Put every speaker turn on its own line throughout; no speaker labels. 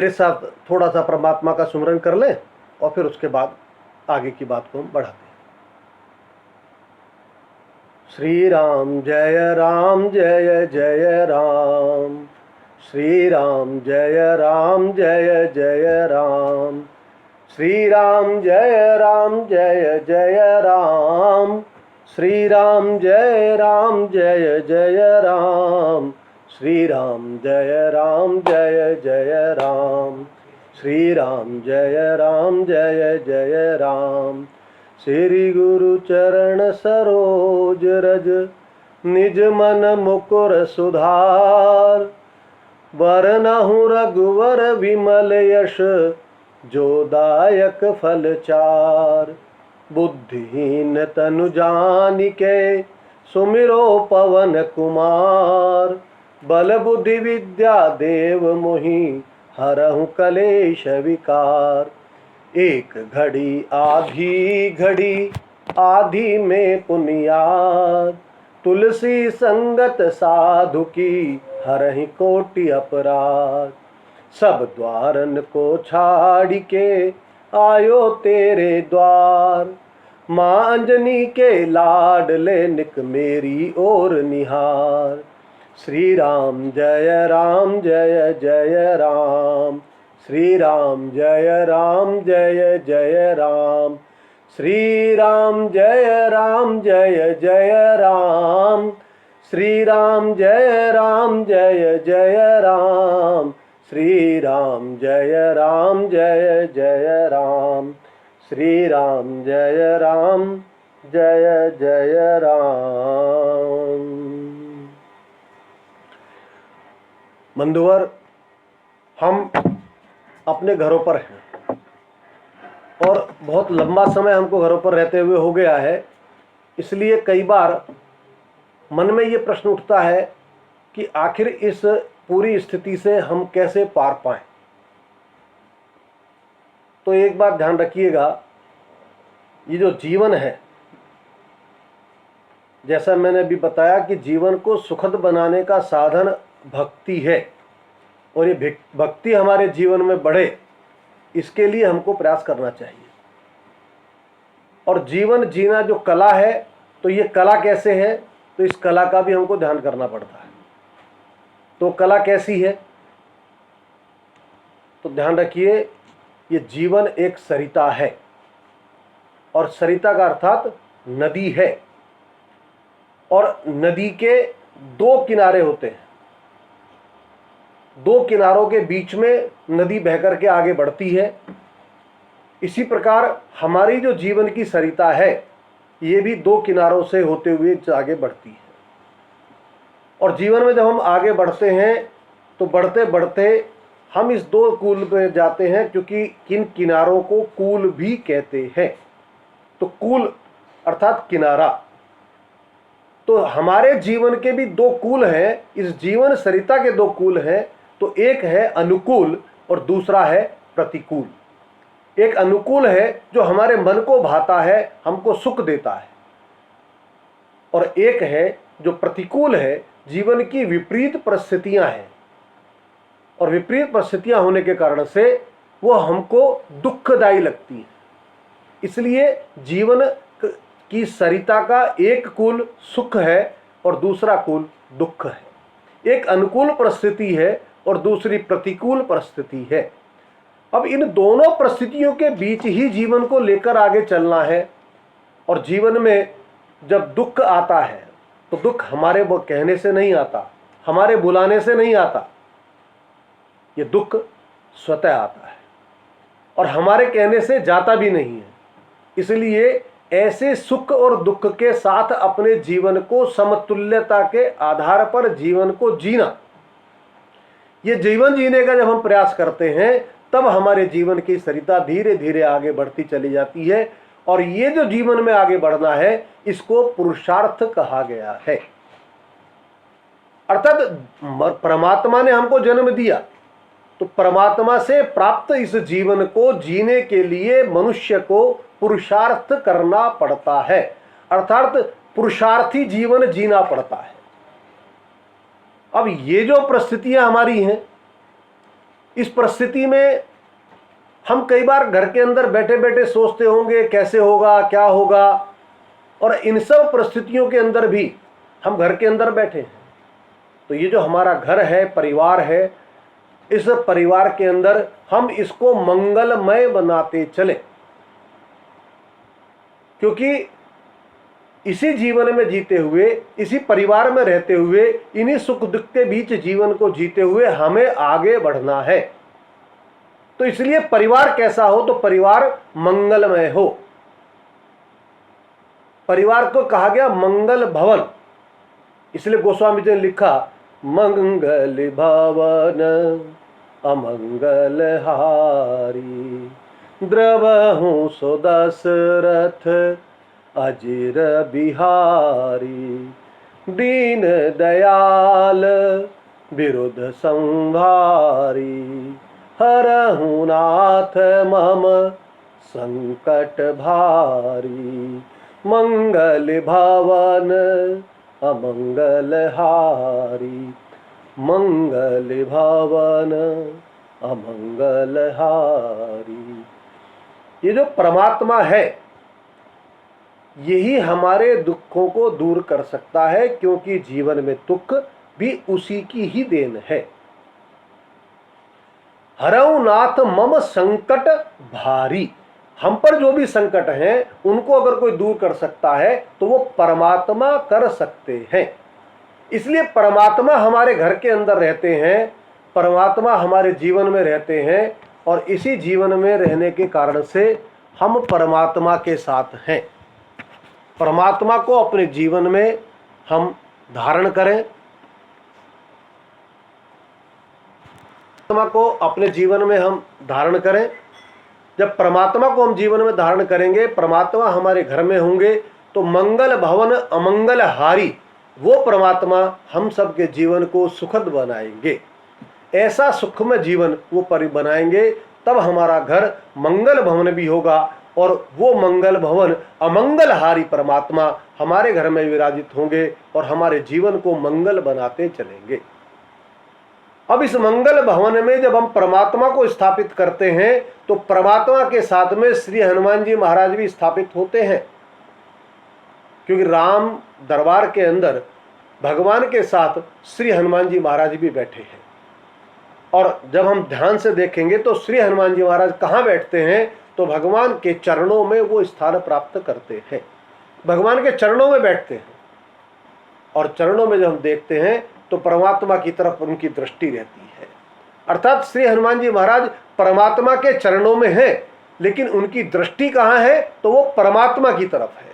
मेरे साथ थोड़ा सा परमात्मा का सुमरन कर लें और फिर उसके बाद आगे की बात को हम बढ़ाते हैं। श्री राम जय राम जय जय राम, श्री राम जय राम जय जय राम, श्री राम जय राम जय जय राम, श्री राम जय राम जय जय राम, श्री राम जय राम जय जय राम, श्री राम जय राम जय जय राम। श्री गुरु चरण सरोज रज, निज मन मुकुर सुधार, वरनहु रघुवर विमल यश, जो दायक फल चार। बुद्धिहीन तनु जानिके, सुमिरो पवन कुमार, बल बुद्धि विद्या देव मोहि, हरहु कलेश विकार। एक घड़ी आधी में पुनियाद, तुलसी संगत साधु की, हरहि कोटि अपराध। सब द्वारन को छाड़ के, आयो तेरे द्वार, माँ अंजनी के लाडले, निक मेरी ओर निहार। श्री राम जय राम जय जय राम, श्री राम जय राम जय जय राम, श्री राम जय राम जय जय राम, श्री राम जय राम जय जय राम, श्री राम जय राम जय जय राम, श्री राम जय राम जय जय राम। बंधुवर, हम अपने घरों पर हैं और बहुत लंबा समय हमको घरों पर रहते हुए हो गया है, इसलिए कई बार मन में ये प्रश्न उठता है कि आखिर इस पूरी स्थिति से हम कैसे पार पाएं। तो एक बात ध्यान रखिएगा, ये जो जीवन है, जैसा मैंने अभी बताया कि जीवन को सुखद बनाने का साधन भक्ति है, और ये भक्ति हमारे जीवन में बढ़े, इसके लिए हमको प्रयास करना चाहिए। और जीवन जीना जो कला है, तो ये कला कैसे है, तो इस कला का भी हमको ध्यान करना पड़ता है। तो कला कैसी है, तो ध्यान रखिए, ये जीवन एक सरिता है, और सरिता का अर्थात नदी है, और नदी के दो किनारे होते हैं। दो किनारों के बीच में नदी बहकर के आगे बढ़ती है। इसी प्रकार हमारी जो जीवन की सरिता है, ये भी दो किनारों से होते हुए आगे बढ़ती है। और जीवन में जब हम आगे बढ़ते हैं, तो बढ़ते बढ़ते हम इस दो कूल पे जाते हैं, क्योंकि किन किनारों को कूल भी कहते हैं। तो कूल अर्थात किनारा। तो हमारे जीवन के भी दो कूल हैं, इस जीवन सरिता के दो कूल हैं। तो एक है अनुकूल और दूसरा है प्रतिकूल। एक अनुकूल है जो हमारे मन को भाता है, हमको सुख देता है, और एक है जो प्रतिकूल है, जीवन की विपरीत परिस्थितियां हैं, और विपरीत परिस्थितियां होने के कारण से वो हमको दुखदायी लगती है। इसलिए जीवन की सरिता का एक कूल सुख है और दूसरा कूल दुख है। एक अनुकूल परिस्थिति है और दूसरी प्रतिकूल परिस्थिति है। अब इन दोनों परिस्थितियों के बीच ही जीवन को लेकर आगे चलना है। और जीवन में जब दुख आता है, तो दुख हमारे कहने से नहीं आता, हमारे बुलाने से नहीं आता। ये दुख स्वतः आता है और हमारे कहने से जाता भी नहीं है। इसलिए ऐसे सुख और दुख के साथ अपने जीवन को समतुल्यता के आधार पर जीवन को जीना, ये जीवन जीने का जब हम प्रयास करते हैं, तब हमारे जीवन की सरिता धीरे धीरे आगे बढ़ती चली जाती है। और ये जो जीवन में आगे बढ़ना है, इसको पुरुषार्थ कहा गया है। अर्थात परमात्मा ने हमको जन्म दिया, तो परमात्मा से प्राप्त इस जीवन को जीने के लिए मनुष्य को पुरुषार्थ करना पड़ता है। अर्थात पुरुषार्थी जीवन जीना पड़ता है। अब ये जो परिस्थितियां हमारी हैं, इस परिस्थिति में हम कई बार घर के अंदर बैठे बैठे सोचते होंगे कैसे होगा, क्या होगा, और इन सब परिस्थितियों के अंदर भी हम घर के अंदर बैठे हैं। तो ये जो हमारा घर है, परिवार है, इस परिवार के अंदर हम इसको मंगलमय बनाते चले, क्योंकि इसी जीवन में जीते हुए, इसी परिवार में रहते हुए, इन्हीं सुख दुख के बीच जीवन को जीते हुए हमें आगे बढ़ना है। तो इसलिए परिवार कैसा हो, तो परिवार मंगलमय हो। परिवार को कहा गया मंगल भवन, इसलिए गोस्वामी जी ने लिखा मंगल भवन अमंगल हारी, द्रवहु सो दशरथ अजिर बिहारी, दीन दयाल विरुद्ध संहारी, हरहु नाथ मम संकट भारी, मंगल भवन अमंगल हारी, मंगल भवन अमंगल हारी। ये जो परमात्मा है यही हमारे दुखों को दूर कर सकता है, क्योंकि जीवन में दुख भी उसी की ही देन है। हरऊ नाथ मम संकट भारी, हम पर जो भी संकट हैं उनको अगर कोई दूर कर सकता है तो वो परमात्मा कर सकते हैं। इसलिए परमात्मा हमारे घर के अंदर रहते हैं, परमात्मा हमारे जीवन में रहते हैं, और इसी जीवन में रहने के कारण से हम परमात्मा के साथ हैं। परमात्मा को अपने जीवन में हम धारण करें, परमात्मा को अपने जीवन में हम धारण करें। जब परमात्मा को हम जीवन में धारण करेंगे, परमात्मा हमारे घर में होंगे, तो मंगल भवन अमंगल हारी, वो परमात्मा हम सबके जीवन को सुखद बनाएंगे। ऐसा सुखमय जीवन वो बनाएंगे, तब हमारा घर मंगल भवन भी होगा, और वो मंगल भवन अमंगल हारी परमात्मा हमारे घर में विराजित होंगे और हमारे जीवन को मंगल बनाते चलेंगे। अब इस मंगल भवन में जब हम परमात्मा को स्थापित करते हैं तो परमात्मा के साथ में श्री हनुमान जी महाराज भी स्थापित होते हैं, क्योंकि राम दरबार के अंदर भगवान के साथ श्री हनुमान जी महाराज भी बैठे हैं। और जब हम ध्यान से देखेंगे तो श्री हनुमान जी महाराज कहाँ बैठते हैं, तो भगवान के चरणों में वो स्थान प्राप्त करते हैं, भगवान के चरणों में बैठते हैं। और चरणों में जब हम देखते हैं तो परमात्मा की तरफ उनकी दृष्टि रहती है, अर्थात श्री हनुमान जी महाराज परमात्मा के चरणों में हैं, लेकिन उनकी दृष्टि कहाँ है, तो वो परमात्मा की तरफ है,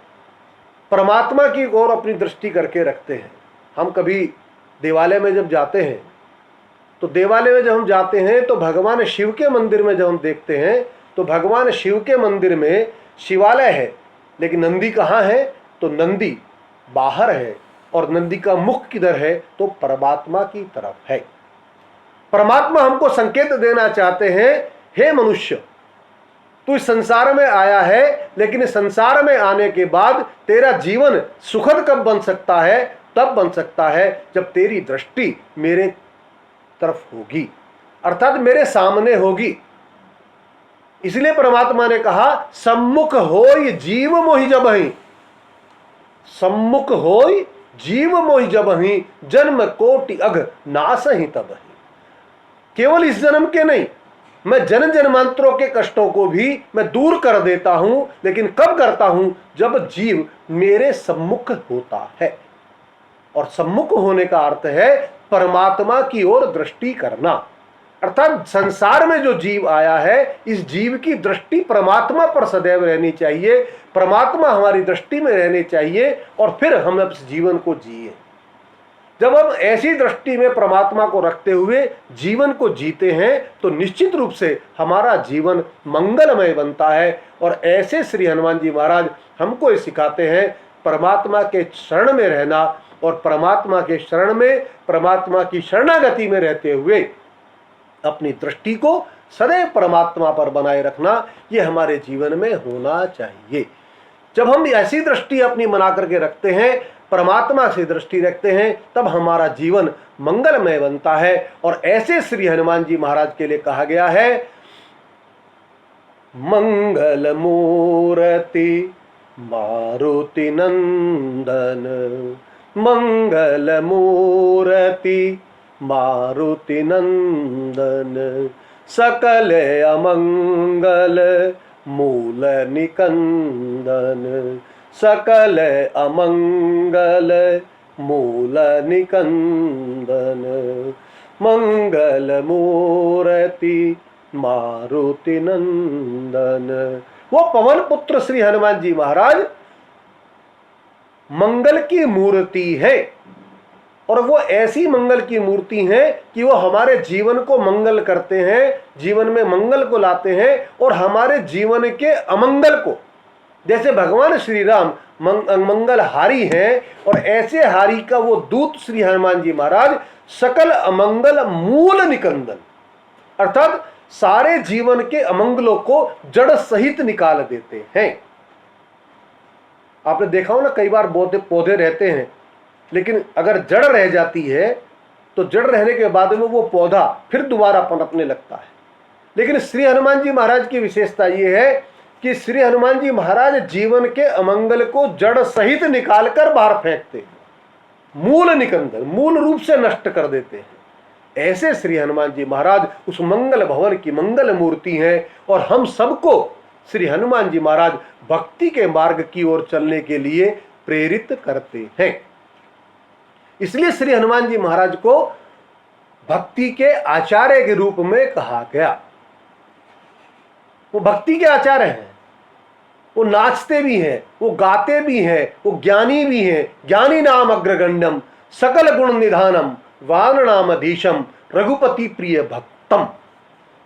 परमात्मा की ओर अपनी दृष्टि करके रखते हैं। हम कभी देवालय में जब जाते हैं तो देवालय में जब हम जाते हैं तो भगवान शिव के मंदिर में जब हम देखते हैं तो भगवान शिव के मंदिर में शिवालय है, लेकिन नंदी कहाँ है, तो नंदी बाहर है, और नंदी का मुख किधर है, तो परमात्मा की तरफ है। परमात्मा हमको संकेत देना चाहते हैं, हे मनुष्य तू इस संसार में आया है, लेकिन इस संसार में आने के बाद तेरा जीवन सुखद कब बन सकता है, तब बन सकता है जब तेरी दृष्टि मेरे तरफ होगी, अर्थात मेरे सामने होगी। इसलिए परमात्मा ने कहा सम्मुख होय जीव मोहि जबहि, सम्मुख होय जीव मोहि जबहि, जन्म कोटि अघ नासहि तबहि। केवल इस जन्म के नहीं, मैं जन जन्मांतरों के कष्टों को भी मैं दूर कर देता हूं, लेकिन कब करता हूं, जब जीव मेरे सम्मुख होता है। और सम्मुख होने का अर्थ है परमात्मा की ओर दृष्टि करना, अर्थात संसार में जो जीव आया है इस जीव की दृष्टि परमात्मा पर सदैव रहनी चाहिए, परमात्मा हमारी दृष्टि में रहने चाहिए, और फिर हम इस जीवन को जिए। जब हम ऐसी दृष्टि में परमात्मा को रखते हुए जीवन को जीते हैं तो निश्चित रूप से हमारा जीवन मंगलमय बनता है। और ऐसे श्री हनुमान जी महाराज हमको ये सिखाते हैं परमात्मा के शरण में रहना, और परमात्मा के शरण में, परमात्मा की शरणागति में रहते हुए अपनी दृष्टि को सदैव परमात्मा पर बनाए रखना, ये हमारे जीवन में होना चाहिए। जब हम ऐसी दृष्टि अपनी बना करके रखते हैं परमात्मा से दृष्टि रखते हैं, तब हमारा जीवन मंगलमय बनता है। और ऐसे श्री हनुमान जी महाराज के लिए कहा गया है, मंगल मूर्ति मारुति नंदन, मंगल मूर्ति मारुति नंदन, सकल अमंगल मूल निकंदन, सकल अमंगल मूल निकंदन, मंगल मूर्ति मारुति नंदन। वो पवन पुत्र श्री हनुमान जी महाराज मंगल की मूर्ति है, और वो ऐसी मंगल की मूर्ति है कि वो हमारे जीवन को मंगल करते हैं, जीवन में मंगल को लाते हैं, और हमारे जीवन के अमंगल को, जैसे भगवान श्री राम मंगलहारी हैं, और ऐसे हारी का वो दूत श्री हनुमान जी महाराज सकल अमंगल मूल निकंदन, अर्थात सारे जीवन के अमंगलों को जड़ सहित निकाल देते हैं। आपने देखा हो ना, कई बार पौधे रहते हैं, लेकिन अगर जड़ रह जाती है तो जड़ रहने के बाद में वो पौधा फिर दोबारा पनपने लगता है। लेकिन श्री हनुमान जी महाराज की विशेषता ये है कि श्री हनुमान जी महाराज जीवन के अमंगल को जड़ सहित निकालकर बाहर फेंकते हैं, मूल निकंदन, मूल रूप से नष्ट कर देते हैं। ऐसे श्री हनुमान जी महाराज उस मंगल भवन की मंगल मूर्ति हैं, और हम सबको श्री हनुमान जी महाराज भक्ति के मार्ग की ओर चलने के लिए प्रेरित करते हैं। इसलिए श्री हनुमान जी महाराज को भक्ति के आचार्य के रूप में कहा गया। वो भक्ति के आचार्य हैं, वो नाचते भी हैं, वो गाते भी हैं, वो ज्ञानी भी हैं। ज्ञानी नाम अग्रगण्यम सकल गुण निधानम वान नाम अधीशम रघुपति प्रिय भक्तम।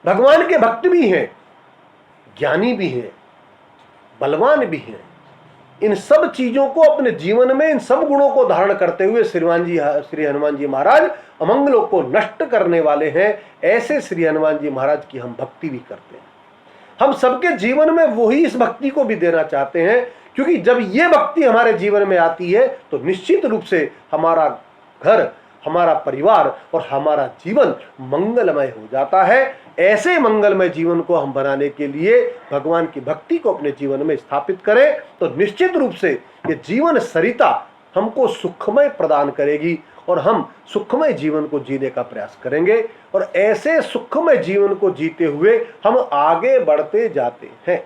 भगवान के भक्त भी हैं, ज्ञानी भी हैं, बलवान भी हैं। इन सब चीजों को अपने जीवन में, इन सब गुणों को धारण करते हुए श्री हनुमान जी महाराज अमंगलों को नष्ट करने वाले हैं। ऐसे श्री हनुमान जी महाराज की हम भक्ति भी करते हैं। हम सबके जीवन में वही इस भक्ति को भी देना चाहते हैं, क्योंकि जब ये भक्ति हमारे जीवन में आती है तो निश्चित रूप से हमारा घर, हमारा परिवार और हमारा जीवन मंगलमय हो जाता है। ऐसे मंगलमय जीवन को हम बनाने के लिए भगवान की भक्ति को अपने जीवन में स्थापित करें तो निश्चित रूप से ये जीवन सरिता हमको सुखमय प्रदान करेगी, और हम सुखमय जीवन को जीने का प्रयास करेंगे। और ऐसे सुखमय जीवन को जीते हुए हम आगे बढ़ते जाते हैं।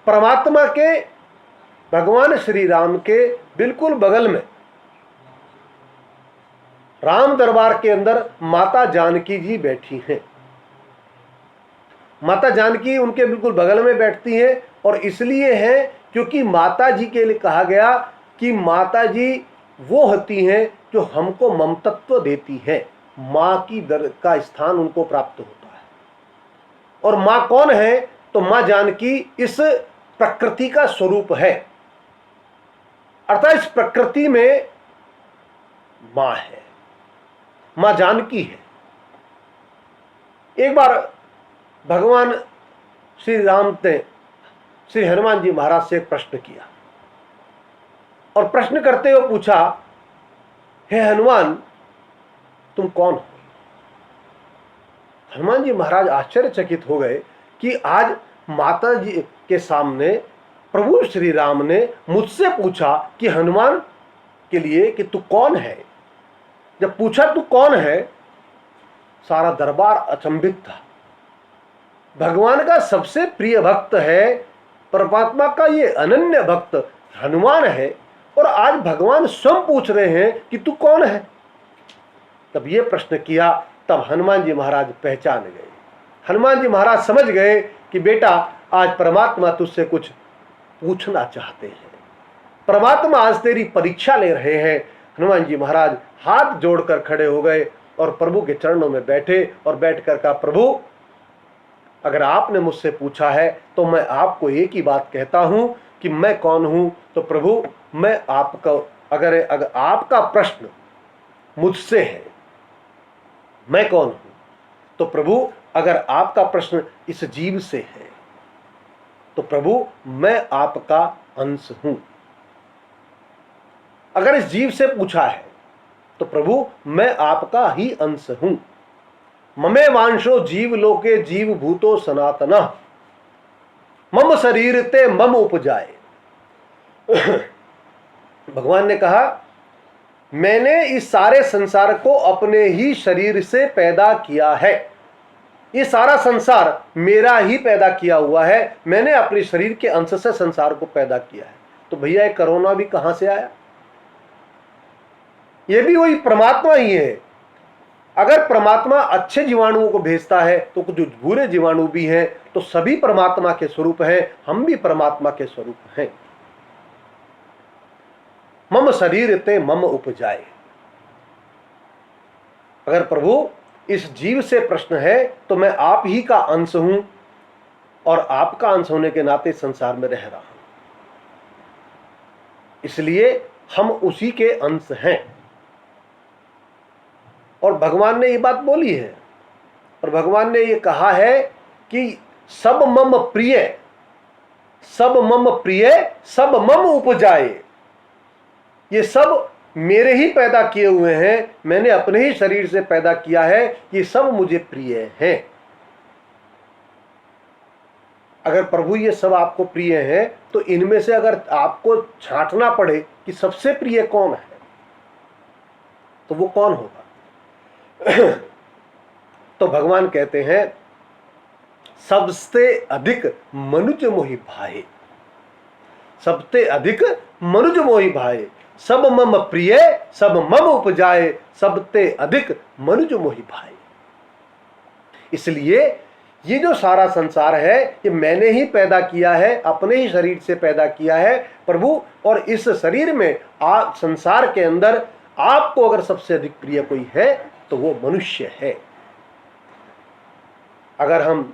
परमात्मा के, भगवान श्री राम के बिल्कुल बगल में राम दरबार के अंदर माता जानकी जी बैठी हैं। माता जानकी उनके बिल्कुल बगल में बैठती हैं, और इसलिए है क्योंकि माता जी के लिए कहा गया कि माता जी वो होती हैं जो हमको ममतत्व देती है। माँ की दर का स्थान उनको प्राप्त होता है। और माँ कौन है? तो माँ जानकी इस प्रकृति का स्वरूप है, अर्थात इस प्रकृति में माँ है, माँ जानकी है। एक बार भगवान श्री राम ने श्री हनुमान जी महाराज से एक प्रश्न किया, और प्रश्न करते हुए पूछा, हे हनुमान तुम कौन हो? हनुमान जी महाराज आश्चर्यचकित हो गए कि आज माता जी के सामने प्रभु श्री राम ने मुझसे पूछा कि हनुमान के लिए कि तू कौन है। जब पूछा तू कौन है, सारा दरबार अचंभित था। भगवान का सबसे प्रिय भक्त है, परमात्मा का ये अनन्य भक्त हनुमान है, और आज भगवान स्वयं पूछ रहे हैं कि तू कौन है। तब ये प्रश्न किया, तब हनुमान जी महाराज पहचान गए। हनुमान जी महाराज समझ गए कि बेटा आज परमात्मा तुझसे कुछ पूछना चाहते हैं, परमात्मा आज तेरी परीक्षा ले रहे हैं। हनुमान जी महाराज हाथ जोड़कर खड़े हो गए और प्रभु के चरणों में बैठे, और बैठकर कहा, प्रभु अगर आपने मुझसे पूछा है तो मैं आपको एक ही बात कहता हूं कि मैं कौन हूं। तो प्रभु मैं आपका, अगर आपका प्रश्न मुझसे है मैं कौन हूं, तो प्रभु अगर आपका प्रश्न इस जीव से है तो प्रभु मैं आपका अंश हूं। अगर इस जीव से पूछा है तो प्रभु मैं आपका ही अंश हूं। ममे वांशो जीव लोके जीव भूतो सनातना, मम शरीर ते मम उपजाए। भगवान ने कहा मैंने इस सारे संसार को अपने ही शरीर से पैदा किया है। ये सारा संसार मेरा ही पैदा किया हुआ है। मैंने अपने शरीर के अंश से संसार को पैदा किया है। तो भैया ये कोरोना भी कहां से आया? ये भी वही परमात्मा ही है। अगर परमात्मा अच्छे जीवाणुओं को भेजता है तो कुछ बुरे जीवाणु भी हैं, तो सभी परमात्मा के स्वरूप हैं। हम भी परमात्मा के स्वरूप हैं। मम शरीर ते मम उपजाए। अगर प्रभु इस जीव से प्रश्न है तो मैं आप ही का अंश हूं और आपका अंश होने के नाते संसार में रह रहा हूं, इसलिए हम उसी के अंश हैं। और भगवान ने ये बात बोली है, और भगवान ने ये कहा है कि सब मम प्रिय, सब मम प्रिय, सब मम उपजाए। ये सब मेरे ही पैदा किए हुए हैं, मैंने अपने ही शरीर से पैदा किया है। ये सब मुझे प्रिय हैं। अगर प्रभु ये सब आपको प्रिय हैं तो इनमें से अगर आपको छांटना पड़े कि सबसे प्रिय कौन है तो वो कौन होगा? तो भगवान कहते हैं सबसे अधिक मनुज मोहि भाए, सबसे अधिक मनुज मोहि भाए, सब मम प्रिय सब मम उपजाए, सबते अधिक मनुज मोहि भाए। इसलिए ये जो सारा संसार है ये मैंने ही पैदा किया है, अपने ही शरीर से पैदा किया है प्रभु। और इस शरीर में आप संसार के अंदर आपको अगर सबसे अधिक प्रिय कोई है तो वो मनुष्य है। अगर हम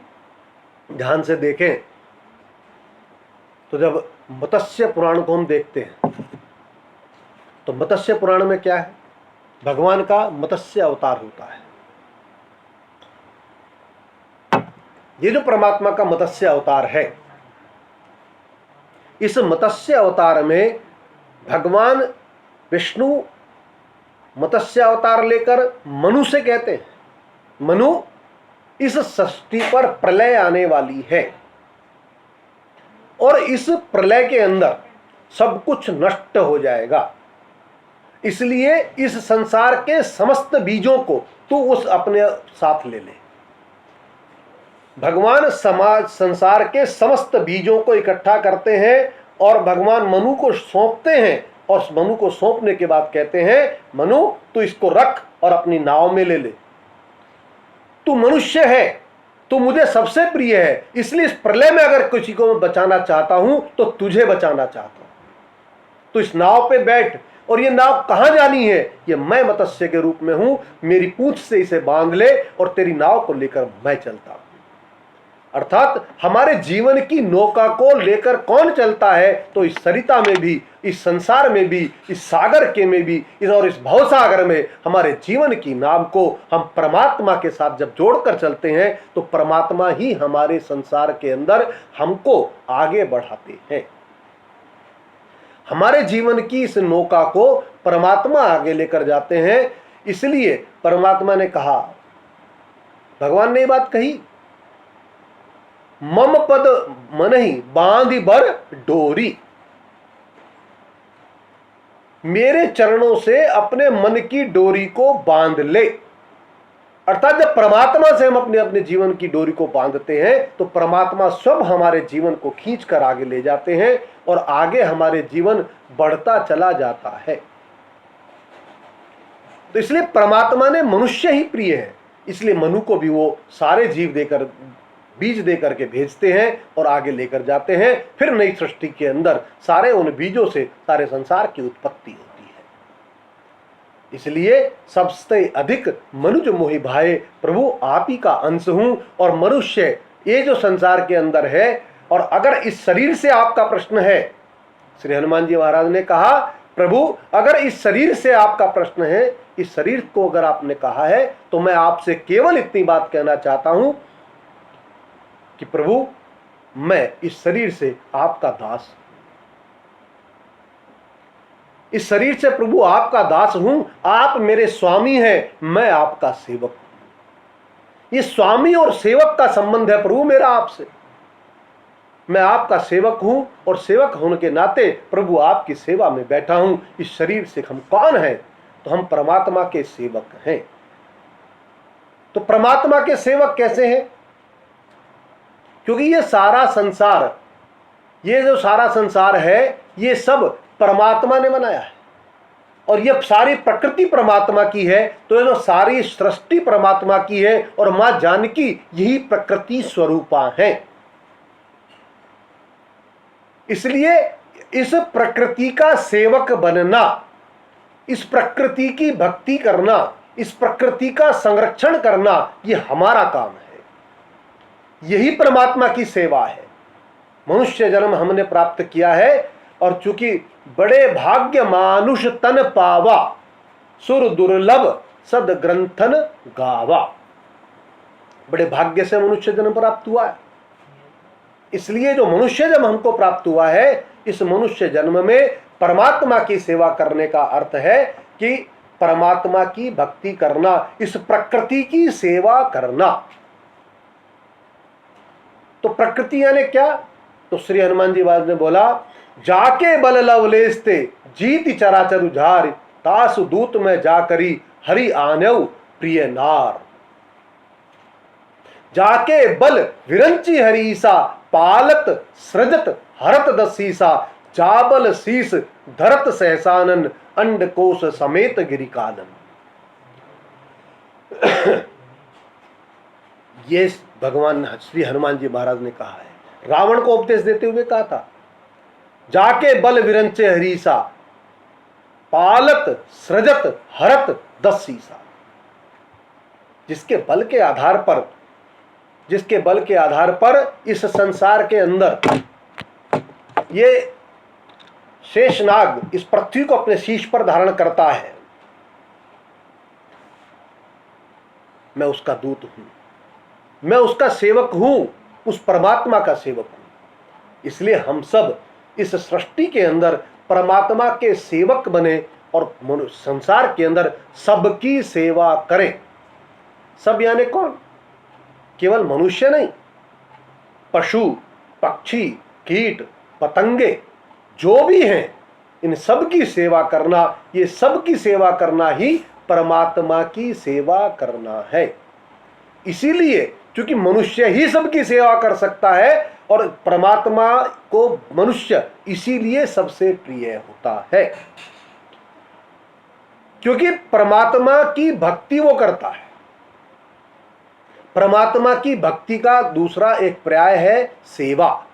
ध्यान से देखें तो जब मत्स्य पुराण को हम देखते हैं तो मत्स्य पुराण में क्या है? भगवान का मत्स्य अवतार होता है। ये जो परमात्मा का मत्स्य अवतार है, इस मत्स्य अवतार में भगवान विष्णु मत्स्य अवतार लेकर मनु से कहते हैं, मनु इस सृष्टि पर प्रलय आने वाली है और इस प्रलय के अंदर सब कुछ नष्ट हो जाएगा, इसलिए इस संसार के समस्त बीजों को तू उस अपने साथ ले ले। भगवान समाज संसार के समस्त बीजों को इकट्ठा करते हैं और भगवान मनु को सौंपते हैं, और मनु को सौंपने के बाद कहते हैं मनु तू इसको रख और अपनी नाव में ले ले। तू मनुष्य है, तू मुझे सबसे प्रिय है, इसलिए इस प्रलय में अगर किसी को मैं बचाना चाहता हूं तो तुझे बचाना चाहता हूं। तो इस नाव पे बैठ, और ये नाव कहां जानी है? ये मैं मत्स्य के रूप में हूं, मेरी पूंछ से इसे बांध ले और तेरी नाव को लेकर मैं चलता हूं। अर्थात हमारे जीवन की नौका को लेकर कौन चलता है? तो इस सरिता में भी, इस संसार में भी, इस सागर के में भी, इस भवसागर में हमारे जीवन की नाव को हम परमात्मा के साथ जब जोड़कर चलते हैं तो परमात्मा ही हमारे संसार के अंदर हमको आगे बढ़ाते हैं। हमारे जीवन की इस नौका को परमात्मा आगे लेकर जाते हैं। इसलिए परमात्मा ने कहा, भगवान ने ये बात कही, मम पद मनहि बांधि बर डोरी। मेरे चरणों से अपने मन की डोरी को बांध ले। अर्थात जब परमात्मा से हम अपने अपने जीवन की डोरी को बांधते हैं तो परमात्मा स्वयं हमारे जीवन को खींचकर आगे ले जाते हैं और आगे हमारे जीवन बढ़ता चला जाता है। तो इसलिए परमात्मा ने मनुष्य ही प्रिय है, इसलिए मनु को भी वो सारे जीव देकर, बीज देकर के भेजते हैं और आगे लेकर जाते हैं। फिर नई सृष्टि के अंदर सारे उन बीजों से सारे संसार की उत्पत्ति होती है। इसलिए सबसे अधिक मनुज मोहि भाए, प्रभु आप ही का अंश हूं और मनुष्य ये जो संसार के अंदर है। और अगर इस शरीर से आपका प्रश्न है, श्री हनुमान जी महाराज ने कहा प्रभु अगर इस शरीर से आपका प्रश्न है, इस शरीर को अगर आपने कहा है तो मैं आपसे केवल इतनी बात कहना चाहता हूं कि प्रभु मैं इस शरीर से आपका दास, इस शरीर से प्रभु आपका दास हूं, आप मेरे स्वामी हैं, मैं आपका सेवक हूं। ये स्वामी और सेवक का संबंध है प्रभु मेरा आपसे। मैं आपका सेवक हूं और सेवक होने के नाते प्रभु आपकी सेवा में बैठा हूं। इस शरीर से हम कौन हैं? तो हम परमात्मा के सेवक हैं। तो परमात्मा के सेवक कैसे हैं? क्योंकि ये सारा संसार, ये जो सारा संसार है, ये सब परमात्मा ने बनाया है और ये सारी प्रकृति परमात्मा की है। तो ये जो सारी सृष्टि परमात्मा की है और मां जानकी यही प्रकृति स्वरूपा है। इसलिए इस प्रकृति का सेवक बनना, इस प्रकृति की भक्ति करना, इस प्रकृति का संरक्षण करना, ये हमारा काम है। यही परमात्मा की सेवा है। मनुष्य जन्म हमने प्राप्त किया है और चूंकि बड़े भाग्य मानुष तन पावा, सुर दुर्लभ सद ग्रंथन गावा। बड़े भाग्य से मनुष्य जन्म प्राप्त हुआ है। इसलिए जो मनुष्य जन्म हमको प्राप्त हुआ है, इस मनुष्य जन्म में परमात्मा की सेवा करने का अर्थ है कि परमात्मा की भक्ति करना, इस प्रकृति की सेवा करना। तो प्रकृति यानी क्या? तो श्री हनुमान जी महाराज ने बोला, जाके बल लवलेस्ते जीति चराचर उजाड़, तासु दूत में जाकरी हरि आन्यव प्रिय नार। जाके बल विरंची हरीसा, पालत सृजत हरत दसीसा, जाबल शीस धरत सहसानन, अंड कोश समेत गिरिकानन। ये भगवान श्री हनुमान जी महाराज ने कहा है, रावण को उपदेश देते हुए कहा था। जाके बल विरंचे हरीसा, पालत सृजत हरत दसीसा। जिसके बल के आधार पर इस संसार के अंदर ये शेषनाग इस पृथ्वी को अपने शीश पर धारण करता है, मैं उसका दूत हूं, मैं उसका सेवक हूं, उस परमात्मा का सेवक हूं। इसलिए हम सब इस सृष्टि के अंदर परमात्मा के सेवक बने और संसार के अंदर सबकी सेवा करें। सब यानी कौन? केवल मनुष्य नहीं, पशु पक्षी कीट पतंगे जो भी हैं, इन सब की सेवा करना, ये सब की सेवा करना ही परमात्मा की सेवा करना है। इसीलिए क्योंकि मनुष्य ही सबकी सेवा कर सकता है और परमात्मा को मनुष्य इसीलिए सबसे प्रिय होता है, क्योंकि परमात्मा की भक्ति वो करता है। परमात्मा की भक्ति का दूसरा एक पर्याय है सेवा।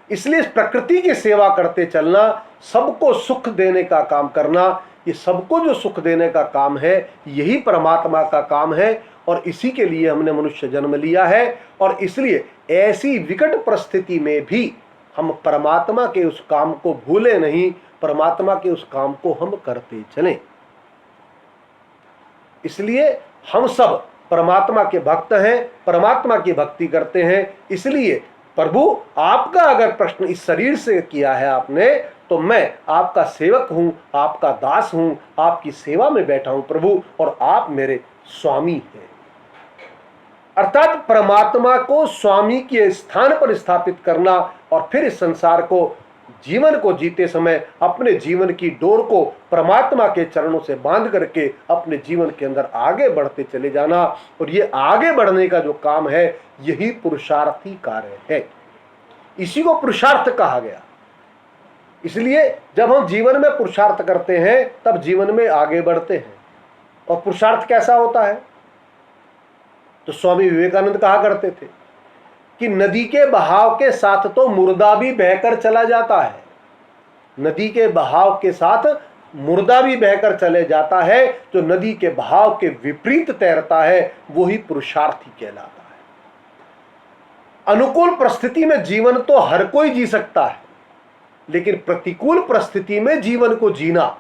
इसलिए प्रकृति की सेवा करते चलना, सबको सुख देने का काम करना, ये सबको जो सुख देने का काम है यही परमात्मा का काम है और इसी के लिए हमने मनुष्य जन्म लिया है। और इसलिए ऐसी विकट परिस्थिति में भी हम परमात्मा के उस काम को भूले नहीं, परमात्मा के उस काम को हम करते चलें। इसलिए हम सब परमात्मा के भक्त हैं, परमात्मा की भक्ति करते हैं। इसलिए प्रभु आपका अगर प्रश्न इस शरीर से किया है आपने, तो मैं आपका सेवक हूं, आपका दास हूं, आपकी सेवा में बैठा हूं प्रभु, और आप मेरे स्वामी हैं। अर्थात परमात्मा को स्वामी के स्थान पर स्थापित करना और फिर इस संसार को, जीवन को जीते समय अपने जीवन की डोर को परमात्मा के चरणों से बांध करके अपने जीवन के अंदर आगे बढ़ते चले जाना। और ये आगे बढ़ने का जो काम है यही पुरुषार्थी कार्य है, इसी को पुरुषार्थ कहा गया। इसलिए जब हम जीवन में पुरुषार्थ करते हैं तब जीवन में आगे बढ़ते हैं। और पुरुषार्थ कैसा होता है? तो स्वामी विवेकानंद कहा करते थे कि नदी के बहाव के साथ तो मुर्दा भी बहकर चला जाता है, नदी के बहाव के साथ मुर्दा भी बहकर चले जाता है। जो नदी के बहाव के विपरीत तैरता है वही पुरुषार्थी कहलाता है। अनुकूल परिस्थिति में जीवन तो हर कोई जी सकता है, लेकिन प्रतिकूल परिस्थिति में जीवन को जीना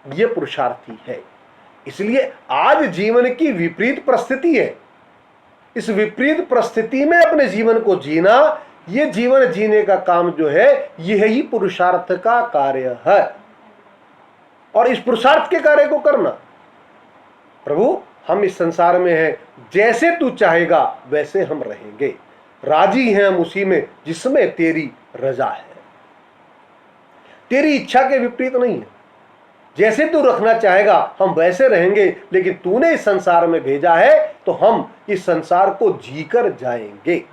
यह पुरुषार्थी है। इसलिए आज जीवन की विपरीत परिस्थिति है, इस विपरीत परिस्थिति में अपने जीवन को जीना, यह जीवन जीने का काम जो है यही पुरुषार्थ का कार्य है। और इस पुरुषार्थ के कार्य को करना। प्रभु, हम इस संसार में हैं, जैसे तू चाहेगा वैसे हम रहेंगे, राजी हैं हम उसी में जिसमें तेरी रजा है। तेरी इच्छा के विपरीत नहीं है, जैसे तू रखना चाहेगा हम वैसे रहेंगे, लेकिन तूने इस संसार में भेजा है तो हम इस संसार को जीकर जाएंगे।